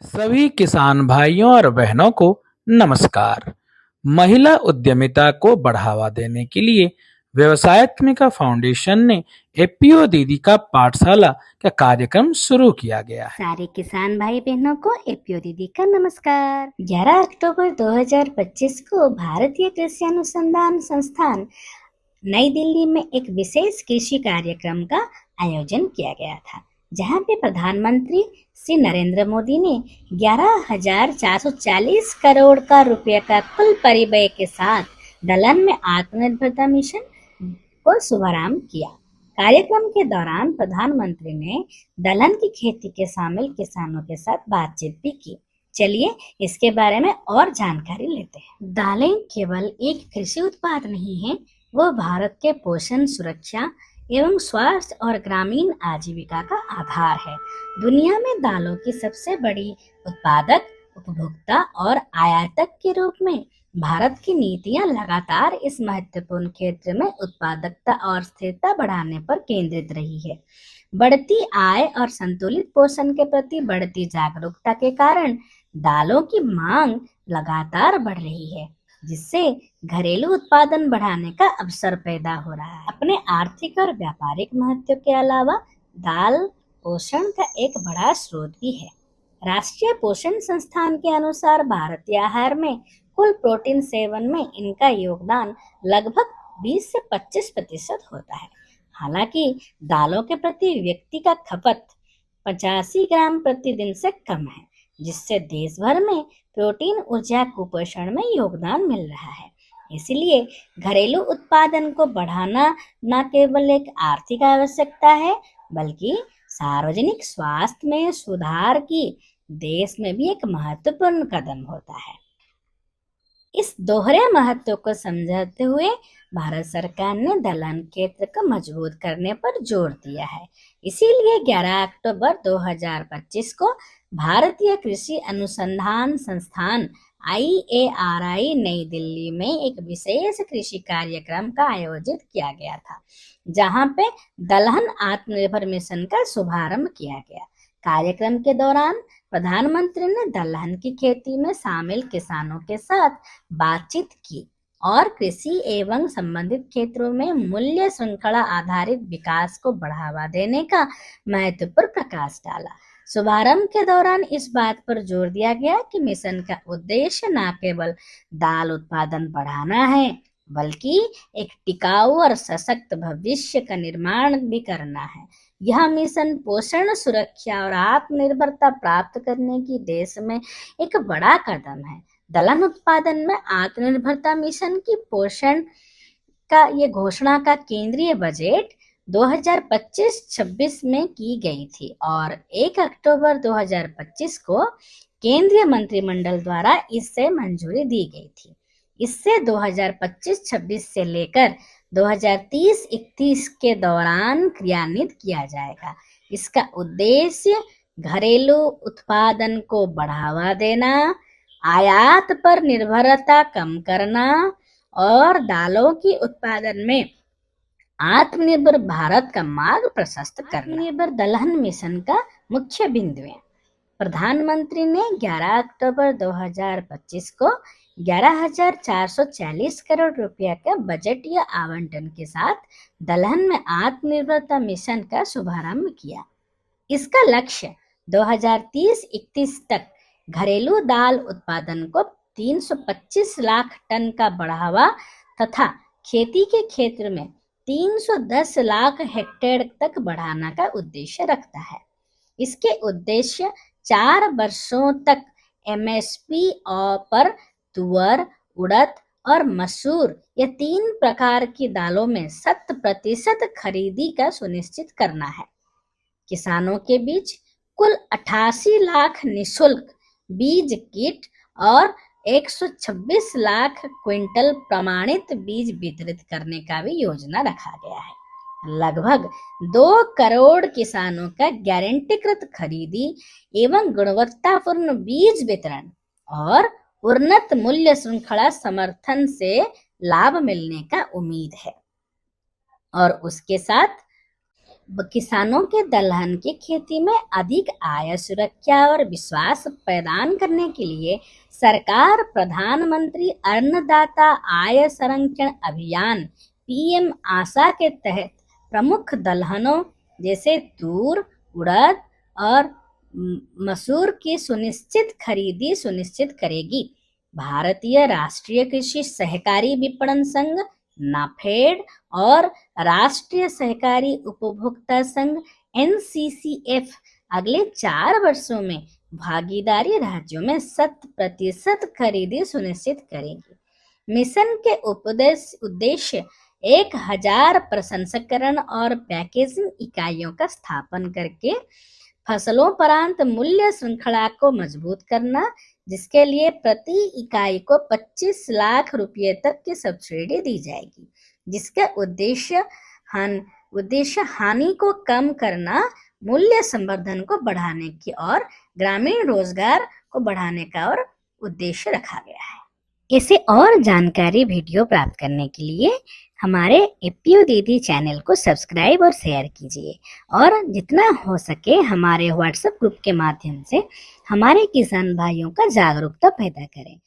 सभी किसान भाइयों और बहनों को नमस्कार। महिला उद्यमिता को बढ़ावा देने के लिए व्यवसायत्मिका फाउंडेशन ने एपीओ दीदी का पाठशाला का कार्यक्रम शुरू किया गया है। सारे किसान भाई बहनों को एपीओ दीदी का नमस्कार। 11 अक्टूबर 2025 को भारतीय कृषि अनुसंधान संस्थान नई दिल्ली में एक विशेष कृषि कार्यक्रम का आयोजन किया गया था, जहां पे प्रधानमंत्री श्री नरेंद्र मोदी ने 11,440 करोड़ का रुपये का कुल परिव्यय के साथ दलहन में आत्मनिर्भरता मिशन को शुभारंभ किया। कार्यक्रम के दौरान प्रधानमंत्री ने दलहन की खेती के शामिल किसानों के साथ बातचीत भी की। चलिए इसके बारे में और जानकारी लेते हैं। दालें केवल एक कृषि उत्पाद नहीं है, वो भारत के पोषण, सुरक्षा एवं स्वास्थ्य और ग्रामीण आजीविका का आधार है। दुनिया में दालों की सबसे बड़ी उत्पादक, उपभोक्ता और आयातक के रूप में भारत की नीतियां लगातार इस महत्वपूर्ण क्षेत्र में उत्पादकता और स्थिरता बढ़ाने पर केंद्रित रही है। बढ़ती आय और संतुलित पोषण के प्रति बढ़ती जागरूकता के कारण दालों की मांग लगातार बढ़ रही है, जिससे घरेलू उत्पादन बढ़ाने का अवसर पैदा हो रहा है। अपने आर्थिक और व्यापारिक महत्व के अलावा दाल पोषण का एक बड़ा स्रोत भी है। राष्ट्रीय पोषण संस्थान के अनुसार भारतीय आहार में कुल प्रोटीन सेवन में इनका योगदान लगभग 20 से 25% होता है। हालांकि दालों के प्रति व्यक्ति का खपत 85 ग्राम प्रतिदिन से कम है, जिससे देश भर में प्रोटीन ऊर्जा कुपोषण में योगदान मिल रहा है। इसलिए घरेलू उत्पादन को बढ़ाना न केवल एक आर्थिक आवश्यकता है, बल्कि सार्वजनिक स्वास्थ्य में सुधार की देश में भी एक महत्वपूर्ण कदम होता है। इस दोहरे महत्व को समझते हुए भारत सरकार ने दलहन क्षेत्र को मजबूत करने पर जोर दिया है। इसीलिए 11 अक्टूबर 2025 को भारतीय कृषि अनुसंधान संस्थान IARI नई दिल्ली में एक विशेष कृषि कार्यक्रम का आयोजित किया गया था, जहां पे दलहन आत्मनिर्भर मिशन का शुभारंभ किया गया। कार्यक्रम के दौरान प्रधानमंत्री ने दलहन की खेती में शामिल किसानों के साथ बातचीत की और कृषि एवं संबंधित क्षेत्रों में मूल्य श्रृंखला आधारित विकास को बढ़ावा देने का महत्व पर प्रकाश डाला। शुभारंभ के दौरान इस बात पर जोर दिया गया कि मिशन का उद्देश्य न केवल दाल उत्पादन बढ़ाना है, बल्कि एक टिकाऊ और सशक्त भविष्य का निर्माण भी करना है। यह मिशन पोषण, सुरक्षा और आत्मनिर्भरता प्राप्त करने की देश में एक बड़ा कदम है। दलहन उत्पादन में आत्मनिर्भरता मिशन की पोषण का ये घोषणा का केंद्रीय बजट 2025-26 में की गई थी और 1 अक्टूबर 2025 को केंद्रीय मंत्रिमंडल द्वारा इससे मंजूरी दी गई थी। इससे 2025-26 से लेकर 2030-31 के दौरान क्रियान्वित किया जाएगा। इसका उद्देश्य घरेलू उत्पादन को बढ़ावा देना, आयात पर निर्भरता कम करना और दालों की उत्पादन में आत्मनिर्भर भारत का मार्ग प्रशस्त करना। आत्मनिर्भर दलहन मिशन का मुख्य बिंदु है। प्रधानमंत्री ने 11 अक्टूबर 2025 को 11,440 करोड़ रुपया का बजटीय आवंटन के साथ दलहन में आत्मनिर्भरता मिशन का शुभारंभ किया। इसका लक्ष्य 2030-31 तक घरेलू दाल उत्पादन को 325 लाख टन का बढ़ावा तथा खेती के क्षेत्र में 310 लाख हेक्टेयर तक बढ़ाने का उद्देश्य रखता है। इसके उद्देश्य 4 वर्षों तक MSP पर तुअर, उड़द और मसूर ये 3 प्रकार की दालों में 100% खरीदी का सुनिश्चित करना है। किसानों के बीच कुल 88 लाख निःशुल्क बीज किट और 126 लाख क्विंटल प्रमाणित बीज वितरित करने का भी योजना रखा गया है। लगभग 2 करोड़ किसानों का गारंटीकृत खरीदी एवं गुणवत्तापूर्ण बीज वितरण और उन्नत मूल्य श्रृंखला समर्थन से लाभ मिलने का उम्मीद है। और उसके साथ किसानों के दलहन की खेती में अधिक आय, सुरक्षा और विश्वास प्रदान करने के लिए सरकार प्रधानमंत्री अन्नदाता आय संरक्षण अभियान पीएम आशा के तहत प्रमुख दलहनों जैसे तूर, उड़द और मसूर की खरीदी सुनिश्चित करेगी। भारतीय राष्ट्रीय कृषि सहकारी विपणन संघ नाफेड और राष्ट्रीय सहकारी उपभोक्ता संघ NCCF अगले 4 वर्षों में भागीदारी राज्यों में 100% खरीदी सुनिश्चित करेगी। मिशन के उद्देश्य 1000 प्रसंस्करण और पैकेजिंग इकाइयों का स्थापन करके फसलोपरांत मूल्य श्रृंखला को मजबूत करना, जिसके लिए प्रति इकाई को 25 लाख रुपए तक की सब्सिडी दी जाएगी, जिसका उद्देश्य हानि को कम करना, मूल्य संवर्धन को बढ़ाने की और ग्रामीण रोजगार को बढ़ाने का और उद्देश्य रखा गया है। इसे और जानकारी वीडियो प्राप्त करने के लिए हमारे एपीओ दीदी चैनल को सब्सक्राइब और शेयर कीजिए और जितना हो सके हमारे व्हाट्सएप ग्रुप के माध्यम से हमारे किसान भाइयों का जागरूकता पैदा करें।